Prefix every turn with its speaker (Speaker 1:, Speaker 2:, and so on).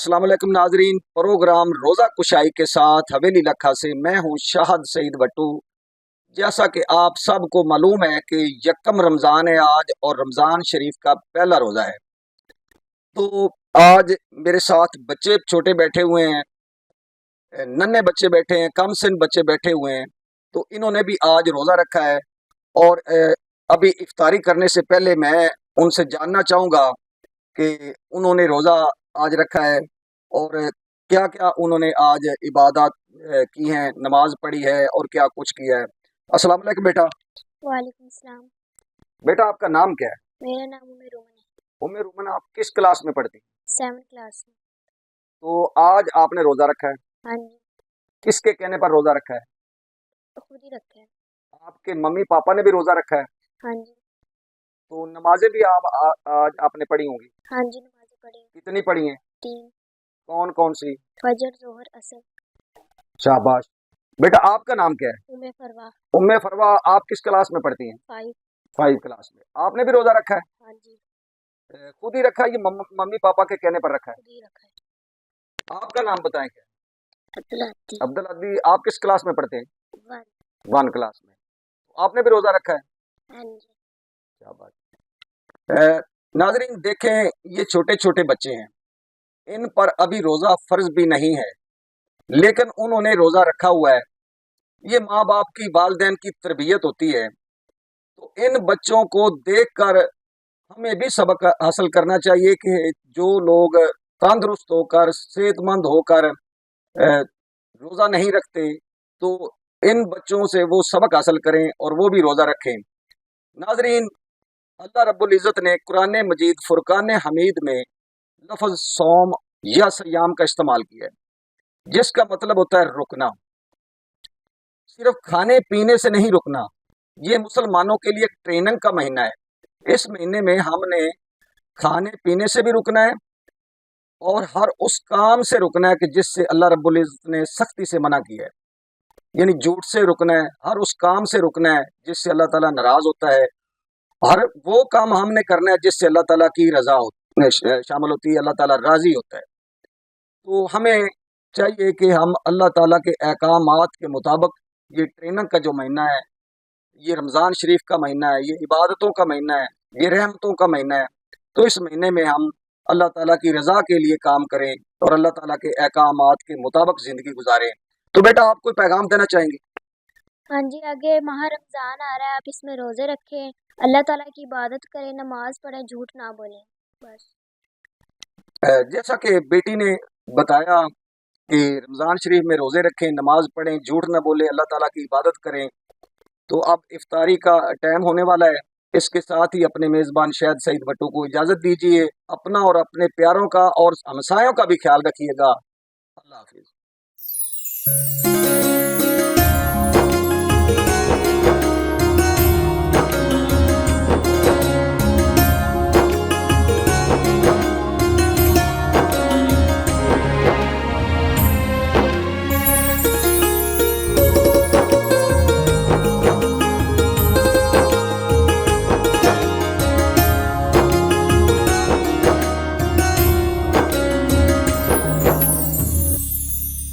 Speaker 1: अस्सलाम वालेकुम नाजरीन, प्रोग्राम रोज़ा कुशाई के साथ हवेली लखा से मैं हूँ शाहद सईद भट्टू। जैसा कि आप सबको मालूम है कि यकम रमज़ान है आज और रमज़ान शरीफ का पहला रोज़ा है। तो आज मेरे साथ बच्चे छोटे बैठे हुए हैं, नन्हे बच्चे बैठे हैं, कम सिन बच्चे बैठे हुए हैं। तो इन्होंने भी आज रोज़ा रखा है और अभी इफ्तारी करने से पहले मैं उनसे जानना चाहूँगा कि उन्होंने रोज़ा आज रखा है और क्या क्या उन्होंने आज इबादत की हैं, नमाज पढ़ी है और क्या कुछ किया है। अस्सलाम वालेकुम बेटा।
Speaker 2: वालेकुम सलाम।
Speaker 1: बेटा आपका नाम क्या है?
Speaker 2: मेरा नाम उम्मे रोमन है।
Speaker 1: उम्मे रोमन, आप किस क्लास में पढ़ती हैं?
Speaker 2: 7th क्लास में।
Speaker 1: तो आज आपने रोज़ा रखा है,
Speaker 2: हाँ जी,
Speaker 1: किसके कहने पर रोज़ा रखा है?
Speaker 2: तो खुद ही रखा है।
Speaker 1: आपके मम्मी पापा ने भी रोज़ा रखा है?
Speaker 2: हाँ जी।
Speaker 1: तो नमाजें भी आप आज आपने पढ़ी होंगी?
Speaker 2: हाँ जी, नमाज़ें पढ़ी।
Speaker 1: कितनी पढ़ी हैं?
Speaker 2: 3।
Speaker 1: कौन कौन सी?
Speaker 2: फजर, जोहर, असर।
Speaker 1: शाबाश। बेटा आपका नाम क्या है?
Speaker 2: उम्मे फरवा।
Speaker 1: उम्मे फरवा, आप किस क्लास में पढ़ती हैं?
Speaker 2: 5।
Speaker 1: 5 क्लास में। आपने भी रोज़ा रखा है?
Speaker 2: हाँ जी,
Speaker 1: खुद ही रखा है, ये मम्मी पापा के कहने पर रखा है?
Speaker 2: खुद ही रखा है।
Speaker 1: आपका नाम बताएं क्या?
Speaker 2: अब्दुल हत्ती।
Speaker 1: अब्दुल अदी। आप किस क्लास में पढ़ते हैं?
Speaker 2: 1।
Speaker 1: 1 क्लास में। आपने भी रोज़ा रखा है?
Speaker 2: हाँ जी।
Speaker 1: क्या बात है। नाजरीन देखें, ये छोटे छोटे बच्चे हैं, इन पर अभी रोज़ा फर्ज भी नहीं है, लेकिन उन्होंने रोज़ा रखा हुआ है। ये माँ बाप की, वालिदैन की तरबियत होती है। तो इन बच्चों को देखकर हमें भी सबक हासिल करना चाहिए कि जो लोग तंदुरुस्त होकर, सेहतमंद होकर रोज़ा नहीं रखते, तो इन बच्चों से वो सबक हासिल करें और वो भी रोज़ा रखें। नाजरीन, अल्लाह रब्बुल इज़्ज़त ने कुरान मजीद फुरकान हमीद में लफ्ज़ सौम या सयाम का इस्तेमाल किया है, जिसका मतलब होता है रुकना। सिर्फ खाने पीने से नहीं रुकना, ये मुसलमानों के लिए एक ट्रेनिंग का महीना है। इस महीने में हमने खाने पीने से भी रुकना है और हर उस काम से रुकना है कि जिससे अल्लाह रब्बुल इज़्ज़त ने सख्ती से मना किया है। यानी झूठ से रुकना है, हर उस काम से रुकना है जिससे अल्लाह ताला नाराज होता है। हर वो काम हमने करना है जिससे अल्लाह ताला की रजा शामिल होती है, अल्लाह ताला राजी होता है। तो हमें चाहिए कि हम अल्लाह ताला के अहकामात के मुताबिक, ये ट्रेनिंग का जो महीना है, ये रमज़ान शरीफ का महीना है, ये इबादतों का महीना है, ये रहमतों का महीना है। तो इस महीने में हम अल्लाह ताला की रज़ा के लिए काम करें और अल्लाह ताला के अहकामात के मुताबिक ज़िंदगी गुजारें। तो बेटा आप कोई पैगाम देना चाहेंगे?
Speaker 2: हाँ जी, आगे माह रमज़ान आ रहा है, आप इसमें रोज़े रखें, अल्लाह ताला की इबादत करें, नमाज पढ़ें, झूठ ना बोलें, बस।
Speaker 1: जैसा कि बेटी ने बताया कि रमज़ान शरीफ में रोज़े रखें, नमाज पढ़ें, झूठ न बोलें, अल्लाह ताला की इबादत करें। तो अब इफ्तारी का टाइम होने वाला है। इसके साथ ही अपने मेज़बान शाहिद सईद भट्टू को इजाज़त दीजिए। अपना और अपने प्यारों का और हमसायों का भी ख्याल रखिएगा। अल्लाह हाफिज़।